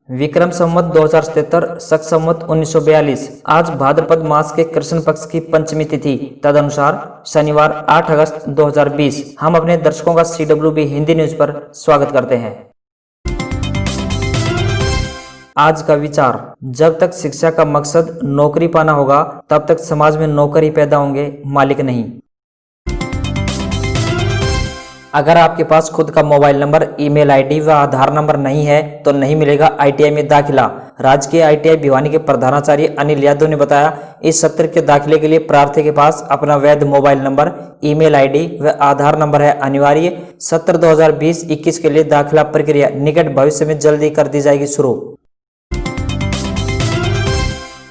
विक्रम संवत 2077, शक संवत 1942। आज भाद्रपद मास के कृष्ण पक्ष की पंचमी तिथि, तदनुसार शनिवार 8 अगस्त 2020। हम अपने दर्शकों का CWB हिंदी न्यूज पर स्वागत करते हैं। आज का विचार, जब तक शिक्षा का मकसद नौकरी पाना होगा तब तक समाज में नौकर ही पैदा होंगे, मालिक नहीं। अगर आपके पास खुद का मोबाइल नंबर, ईमेल आईडी व आधार नंबर नहीं है तो नहीं मिलेगा ITI में दाखिला। राजकीय ITI भिवानी के प्रधानाचार्य अनिल यादव ने बताया, इस सत्र के दाखिले के लिए प्रार्थी के पास अपना वैध मोबाइल नंबर, ईमेल आईडी व आधार नंबर है अनिवार्य। सत्र 2020-21 के लिए दाखिला प्रक्रिया निकट भविष्य में जल्दी कर दी जाएगी शुरू।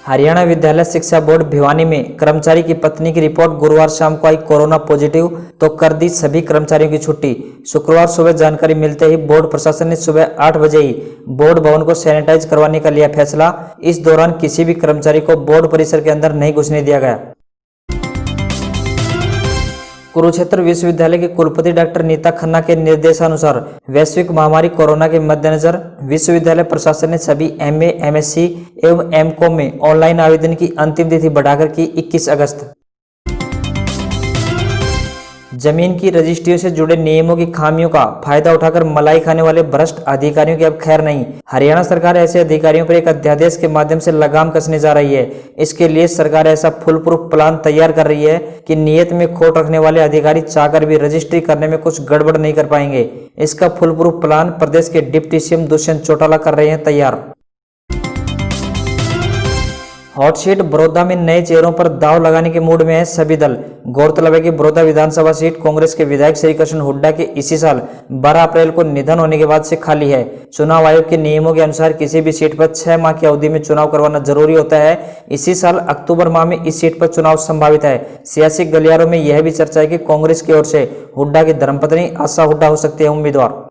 हरियाणा विद्यालय शिक्षा बोर्ड भिवानी में कर्मचारी की पत्नी की रिपोर्ट गुरुवार शाम को आई कोरोना पॉजिटिव, तो कर दी सभी कर्मचारियों की छुट्टी। शुक्रवार सुबह जानकारी मिलते ही बोर्ड प्रशासन ने सुबह 8 बजे ही बोर्ड भवन को सैनिटाइज करवाने का लिया फैसला। इस दौरान किसी भी कर्मचारी को बोर्ड परिसर के अंदर नहीं घुसने दिया गया। कुरुक्षेत्र विश्वविद्यालय के कुलपति डॉक्टर नीता खन्ना के निर्देशानुसार वैश्विक महामारी कोरोना के मद्देनजर विश्वविद्यालय प्रशासन ने सभी MA, MSc एवं MCom में ऑनलाइन आवेदन की अंतिम तिथि बढ़ाकर की 21 अगस्त। जमीन की रजिस्ट्रियों से जुड़े नियमों की खामियों का फायदा उठाकर मलाई खाने वाले भ्रष्ट अधिकारियों की अब खैर नहीं। हरियाणा सरकार ऐसे अधिकारियों पर एक अध्यादेश के माध्यम से लगाम कसने जा रही है। इसके लिए सरकार ऐसा फुल प्रूफ प्लान तैयार कर रही है कि नियत में खोट रखने वाले अधिकारी चाहकर भी रजिस्ट्री करने में कुछ गड़बड़ नहीं कर पाएंगे। इसका फुल प्रूफ प्लान प्रदेश के डिप्टी CM दुष्यंत चौटाला कर रहे हैं तैयार। हॉट सीट बड़ौदा में नए चेहरों पर दांव लगाने के मूड में है सभी दल। गौरतलब है कि बड़ौदा विधानसभा सीट कांग्रेस के विधायक श्री कृष्ण हुड्डा के इसी साल 12 अप्रैल को निधन होने के बाद से खाली है। चुनाव आयोग के नियमों के अनुसार किसी भी सीट पर 6 माह की अवधि में चुनाव करवाना जरूरी होता है। इसी साल अक्टूबर माह में इस सीट पर चुनाव संभावित है। सियासी गलियारों में यह भी चर्चा है कि कांग्रेस की ओर से हुड्डा की धर्मपत्नी आशा हुड्डा हो सकती है उम्मीदवार।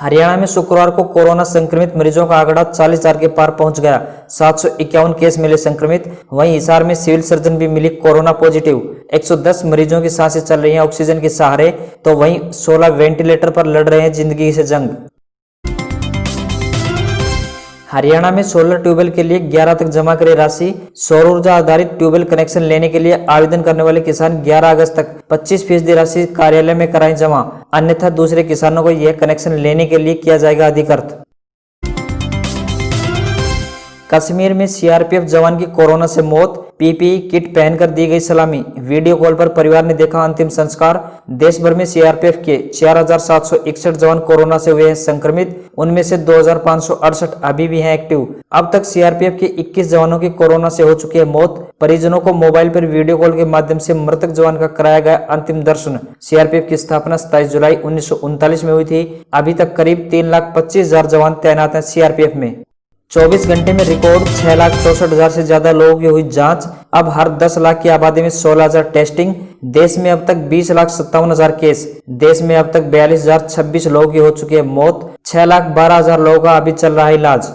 हरियाणा में शुक्रवार को कोरोना संक्रमित मरीजों का आंकड़ा 40,000 के पार पहुंच गया। 751 केस मिले संक्रमित। वहीं हिसार में सिविल सर्जन भी मिली कोरोना पॉजिटिव। 110 मरीजों की सांसें चल रही हैं ऑक्सीजन के सहारे, तो वहीं 16 वेंटिलेटर पर लड़ रहे हैं जिंदगी से जंग। हरियाणा में सोलर ट्यूबवेल के लिए 11 तक जमा करे राशि। सौर ऊर्जा आधारित ट्यूबवेल कनेक्शन लेने के लिए आवेदन करने वाले किसान 11 अगस्त तक 25% राशि कार्यालय में कराएं जमा, अन्यथा दूसरे किसानों को यह कनेक्शन लेने के लिए किया जाएगा अधिकृत। कश्मीर में CRPF जवान की कोरोना से मौत। PPE किट पहनकर दी गई सलामी। वीडियो कॉल पर परिवार ने देखा अंतिम संस्कार। देश भर में CRPF के 4,761 जवान कोरोना से हुए हैं संक्रमित। उनमें से 2,568 अभी भी हैं एक्टिव। अब तक CRPF के 21 जवानों की कोरोना से हो चुकी है मौत। परिजनों को मोबाइल पर वीडियो कॉल के माध्यम से मृतक जवान का कराया गया अंतिम दर्शन। CRPF की स्थापना 27 जुलाई 1939 में हुई थी। अभी तक करीब 3,25,000 जवान तैनात हैं CRPF में। 24 घंटे में रिकॉर्ड 6,64,000 से ज्यादा लोगों की हुई जांच। अब हर 10 लाख की आबादी में 16,000 टेस्टिंग। देश में अब तक 20,57,000 केस। देश में अब तक 42,026 लोगों की हो चुकी है मौत। 6,12,000 लोगों का अभी चल रहा है इलाज।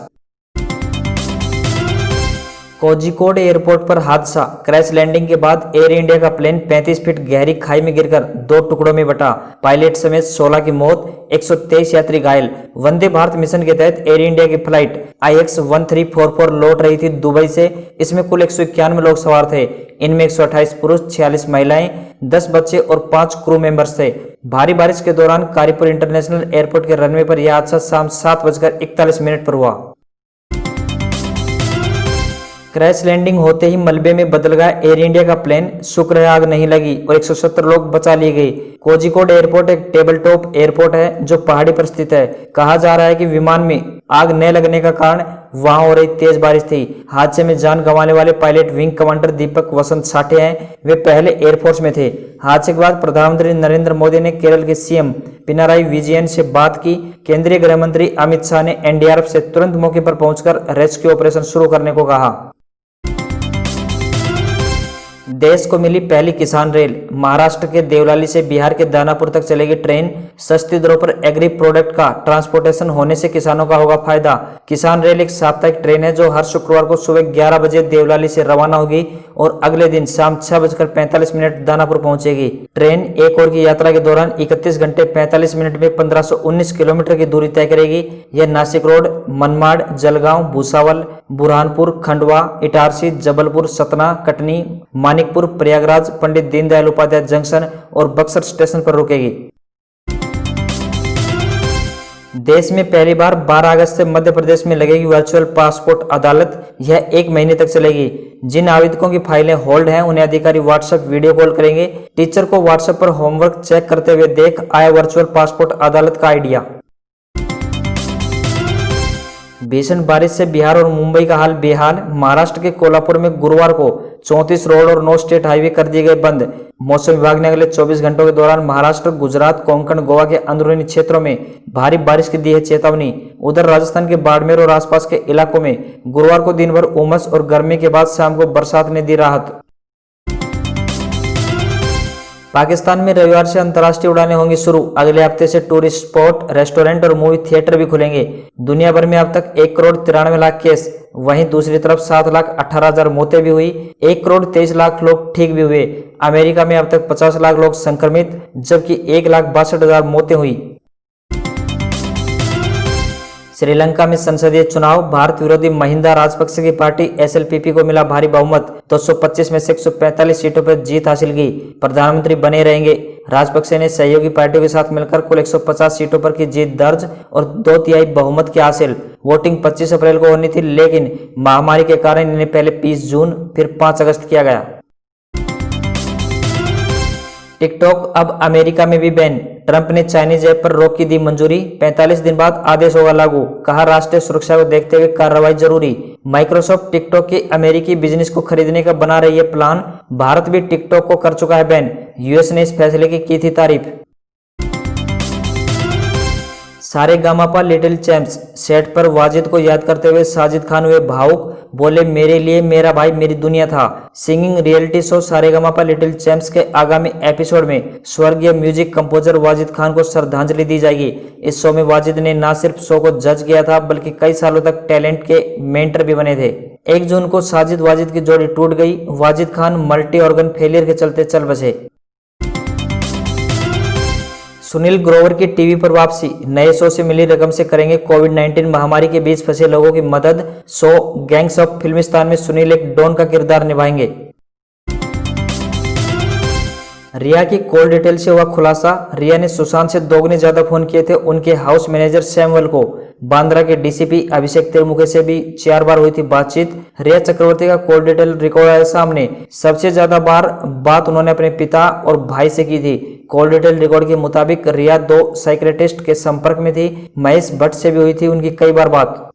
कोझिकोड एयरपोर्ट पर हादसा। क्रैश लैंडिंग के बाद एयर इंडिया का प्लेन 35 फीट गहरी खाई में गिरकर 2 टुकड़ों में बटा। पायलट समेत 16 की मौत, 123 यात्री घायल। वंदे भारत मिशन के तहत एयर इंडिया की फ्लाइट IX-1344 लौट रही थी दुबई से। इसमें कुल 191 लोग सवार थे। इनमें 128 पुरुष, 46 महिलाएं, 10 बच्चे और 5 क्रू मेंबर्स थे। भारी बारिश के दौरान कारीपुर इंटरनेशनल एयरपोर्ट के रनवे पर यह हादसा शाम 7:41 पर हुआ। क्रैश लैंडिंग होते ही मलबे में बदल गया एयर इंडिया का प्लेन। शुक्र है आग नहीं लगी और 170 लोग बचा लिए गए। कोझिकोड एयरपोर्ट एक टेबल टॉप एयरपोर्ट है जो पहाड़ी पर स्थित है। कहा जा रहा है कि विमान में आग न लगने का कारण वहां हो रही तेज बारिश थी। हादसे में जान गंवाने वाले पायलट विंग कमांडर दीपक वसंत साठे हैं। वे पहले एयरफोर्स में थे। हादसे के बाद प्रधानमंत्री नरेंद्र मोदी ने केरल के CM पिनाराई विजयन से बात की। केंद्रीय गृह मंत्री अमित शाह ने NDRF से तुरंत मौके पर पहुंचकर रेस्क्यू ऑपरेशन शुरू करने को कहा। देश को मिली पहली किसान रेल। महाराष्ट्र के देवलाली से बिहार के दानापुर तक चलेगी ट्रेन। सस्ती दरों पर एग्री प्रोडक्ट का ट्रांसपोर्टेशन होने से किसानों का होगा फायदा। किसान रेल एक साप्ताहिक ट्रेन है जो हर शुक्रवार को सुबह 11 बजे देवलाली से रवाना होगी और अगले दिन शाम 6:45 दानापुर पहुंचेगी। ट्रेन एक ओर की यात्रा के दौरान 31 घंटे 45 मिनट में 1519 किलोमीटर की दूरी तय करेगी। यह नासिक रोड, मनमाड़, जलगांव, भूसावल, बुरहानपुर, खंडवा, इटारसी, जबलपुर, सतना, कटनी, मानिकपुर, प्रयागराज, पंडित दीनदयाल उपाध्याय जंक्शन और बक्सर स्टेशन पर रुकेगी। देश में पहली बार 12 अगस्त से मध्य प्रदेश में लगेगी वर्चुअल पासपोर्ट अदालत। यह 1 महीने तक चलेगी। जिन आवेदकों की फाइलें होल्ड हैं उन्हें अधिकारी व्हाट्सएप वीडियो कॉल करेंगे। टीचर को व्हाट्सएप पर होमवर्क चेक करते हुए देख आया वर्चुअल पासपोर्ट अदालत का आइडिया। भीषण बारिश से बिहार और मुंबई का हाल बेहाल। महाराष्ट्र के कोल्हापुर में गुरुवार को 34 रोड और 9 स्टेट हाईवे कर दिए गए बंद। मौसम विभाग ने अगले 24 घंटों के दौरान महाराष्ट्र, गुजरात, कोंकण, गोवा के अंदरूनी क्षेत्रों में भारी बारिश की दी है चेतावनी। उधर राजस्थान के बाड़मेर और आसपास के इलाकों में गुरुवार को दिन भर उमस और गर्मी के बाद शाम को बरसात ने दी राहत। पाकिस्तान में रविवार से अंतर्राष्ट्रीय उड़ानें होंगी शुरू। अगले हफ्ते से टूरिस्ट स्पॉट, रेस्टोरेंट और मूवी थिएटर भी खुलेंगे। दुनिया भर में अब तक 1,93,00,000 केस, वहीं दूसरी तरफ 7,18,000 मौतें भी हुई। 1,23,00,000 लोग ठीक भी हुए। अमेरिका में अब तक 50 लाख लोग संक्रमित, जबकि 1,62,000 मौतें हुई। श्रीलंका में संसदीय चुनाव। भारत विरोधी महिंदा राजपक्षे की पार्टी SLPP को मिला भारी बहुमत। 225 में से 145 सीटों पर जीत हासिल की। प्रधानमंत्री बने रहेंगे। राजपक्षे ने सहयोगी पार्टियों के साथ मिलकर कुल 150 सीटों पर की जीत दर्ज और 2/3 बहुमत की हासिल। वोटिंग 25 अप्रैल को होनी थी, लेकिन महामारी के कारण इन्हें पहले 20 जून फिर 5 अगस्त किया गया। टिकटॉक अब अमेरिका में भी बैन। ट्रंप ने चाइनीज ऐप पर रोक की दी मंजूरी। 45 दिन बाद आदेश होगा लागू। कहा राष्ट्रीय सुरक्षा को देखते हुए कार्रवाई जरूरी। माइक्रोसॉफ्ट टिकटॉक के अमेरिकी बिजनेस को खरीदने का बना रही है प्लान। भारत भी टिकटॉक को कर चुका है बैन। यूएस ने इस फैसले की थी तारीफ। सारेगामापा लिटिल चैंप्स सेट पर वाजिद को याद करते हुए साजिद खान हुए भावुक। बोले मेरे लिए मेरा भाई मेरी दुनिया था। Singing reality show Sa Re Ga Ma Pa little champs के आगामी एपिसोड में स्वर्गीय म्यूजिक कंपोजर वाजिद खान को श्रद्धांजलि दी जाएगी। इस शो में वाजिद ने न सिर्फ शो को जज किया था, बल्कि कई सालों तक टैलेंट के मेंटर भी बने थे। 1 जून को साजिद वाजिद की जोड़ी टूट गई। Wajid Khan multi organ failure के चलते चल बसे। सुनील ग्रोवर की टीवी पर वापसी। नए शो से मिली रकम से करेंगे कोविड-19 महामारी के बीच फंसे लोगों की मदद। शो गैंग्स ऑफ फिल्मिस्तान में सुनील एक डॉन का किरदार निभाएंगे। रिया की कॉल डिटेल से हुआ खुलासा। रिया ने सुशांत से दोगुने ज्यादा फोन किए थे उनके हाउस मैनेजर सैमुअल को। बांद्रा के डीसीपी अभिषेक तिरमुखे से भी 4 बार हुई थी बातचीत। रिया चक्रवर्ती का कॉल डिटेल रिकॉर्ड आया सामने। सबसे ज्यादा बार बात उन्होंने अपने पिता और भाई से की थी। कॉल डिटेल रिकॉर्ड के मुताबिक रिया 2 साइकियाट्रिस्ट के संपर्क में थी। महेश भट्ट से भी हुई थी उनकी कई बार बात।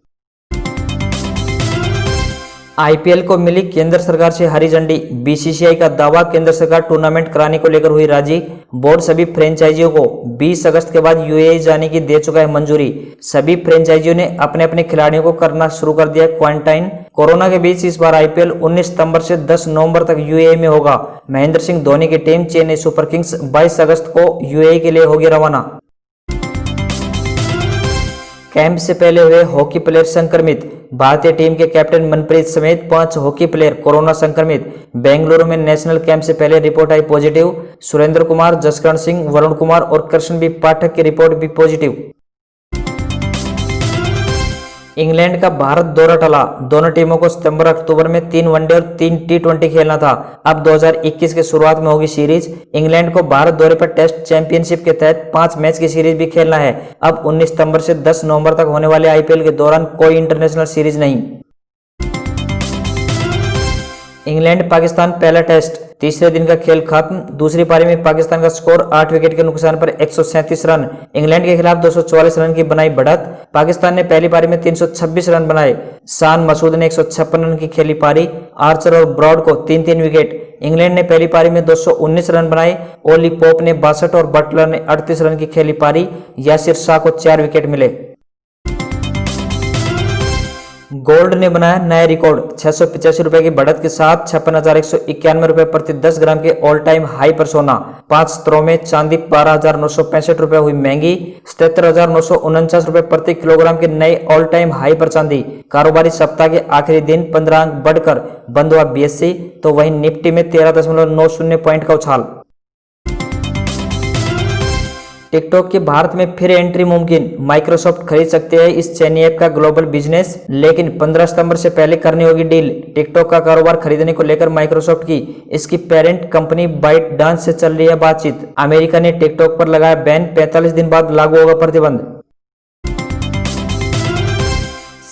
आईपीएल को मिली केंद्र सरकार से हरी झंडी। बीसीसीआई का दावा, केंद्र सरकार टूर्नामेंट कराने को लेकर हुई राजी। बोर्ड सभी फ्रेंचाइजियों को 20 अगस्त के बाद यूएई जाने की दे चुका है मंजूरी। सभी फ्रेंचाइजियों ने अपने अपने खिलाड़ियों को करना शुरू कर दिया क्वारंटाइन। कोरोना के बीच इस बार आईपीएल 19 सितंबर से 10 नवंबर तक यूएई में होगा। महेंद्र सिंह धोनी की टीम चेन्नई सुपर किंग्स 22 अगस्त को यूएई के लिए होगी रवाना। कैंप से पहले हुए हॉकी प्लेयर संक्रमित। भारतीय टीम के कैप्टन मनप्रीत समेत 5 हॉकी प्लेयर कोरोना संक्रमित। बेंगलुरु में नेशनल कैंप से पहले रिपोर्ट आई पॉजिटिव। सुरेंद्र कुमार, जसकरण सिंह, वरुण कुमार और कृष्णदीप पाठक की रिपोर्ट भी पॉजिटिव। इंग्लैंड का भारत दौरा टला। दोनों टीमों को सितंबर अक्टूबर में 3 वनडे और 3 T20 खेलना था। अब 2021 के शुरुआत में होगी सीरीज। इंग्लैंड को भारत दौरे पर टेस्ट चैंपियनशिप के तहत 5 मैच की सीरीज भी खेलना है। अब 19 सितंबर से 10 नवंबर तक होने वाले आईपीएल के दौरान कोई इंटरनेशनल सीरीज नहीं। इंग्लैंड पाकिस्तान पहला टेस्ट। तीसरे दिन का खेल खत्म। दूसरी पारी में पाकिस्तान का स्कोर 8 विकेट के नुकसान पर 137 रन। इंग्लैंड के खिलाफ 244 रन की बनाई बढ़त। पाकिस्तान ने पहली पारी में 326 रन बनाए। शान मसूद ने 156 रन की खेली पारी। आर्चर और ब्रॉड को 3-3 विकेट। इंग्लैंड ने पहली पारी में 219 रन बनाए। ओली पोप ने 62 और बटलर ने 38 रन की खेली पारी। यासिर शाह को 4 विकेट मिले। गोल्ड ने बनाया नया रिकॉर्ड, 685 रुपए की बढ़त के साथ 56,191 रुपए प्रति 10 ग्राम के ऑल टाइम हाई पर सोना। 5 स्तरों में चांदी 12,965 रुपए हुई महंगी, 77,949 रुपए प्रति किलोग्राम के नए ऑल टाइम हाई पर चांदी। कारोबारी सप्ताह के आखिरी दिन 15 अंक बढ़कर बंद हुआ BSE, तो वहीं निफ्टी में 13.90 पॉइंट का उछाल। टिकटॉक की भारत में फिर एंट्री मुमकिन, माइक्रोसॉफ्ट खरीद सकते हैं इस चीनी ऐप का ग्लोबल बिजनेस, लेकिन 15 सितंबर से पहले करनी होगी डील। टिकटॉक का कारोबार खरीदने को लेकर माइक्रोसॉफ्ट की इसकी पेरेंट कंपनी बाइट डांस से चल रही है बातचीत। अमेरिका ने टिकटॉक पर लगाया बैन, 45 दिन बाद लागू होगा प्रतिबंध।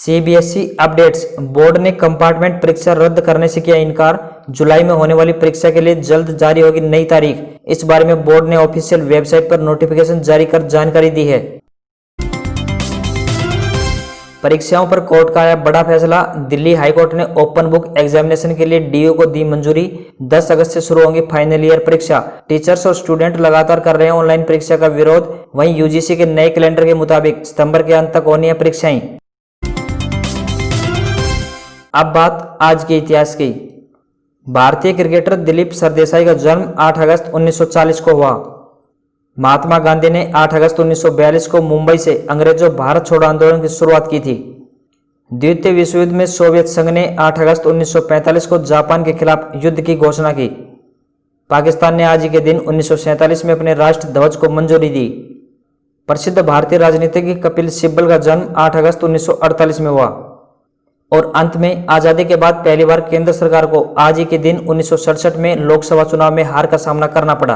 CBSE अपडेट्स, बोर्ड ने कंपार्टमेंट परीक्षा रद्द करने से किया इनकार, जुलाई में होने वाली परीक्षा के लिए जल्द जारी होगी नई तारीख। इस बारे में बोर्ड ने ऑफिशियल वेबसाइट पर नोटिफिकेशन जारी कर जानकारी दी है। परीक्षाओं पर कोर्ट का आया बड़ा फैसला, दिल्ली हाईकोर्ट ने ओपन बुक एग्जामिनेशन के लिए DO को दी मंजूरी। 10 अगस्त से शुरू होंगी फाइनल ईयर परीक्षा। टीचर्स और स्टूडेंट लगातार कर रहे हैं ऑनलाइन परीक्षा का विरोध। वहीं UGC के नए कैलेंडर के मुताबिक सितंबर के अंत तक होनी है परीक्षाएं। अब बात आज के इतिहास की। भारतीय क्रिकेटर दिलीप सरदेसाई का जन्म 8 अगस्त 1940 को हुआ। महात्मा गांधी ने 8 अगस्त 1942 को मुंबई से अंग्रेजों भारत छोड़ो आंदोलन की शुरुआत की थी। द्वितीय विश्व युद्ध में सोवियत संघ ने 8 अगस्त 1945 को जापान के खिलाफ युद्ध की घोषणा की। पाकिस्तान ने आज ही के दिन 1947 में अपने राष्ट्र ध्वज को मंजूरी दी। प्रसिद्ध भारतीय राजनीतिज्ञ कपिल सिब्बल का जन्म 8 अगस्त 1948 में हुआ। और अंत में आजादी के बाद पहली बार केंद्र सरकार को आज ही के दिन 1967 में लोकसभा चुनाव में हार का सामना करना पड़ा।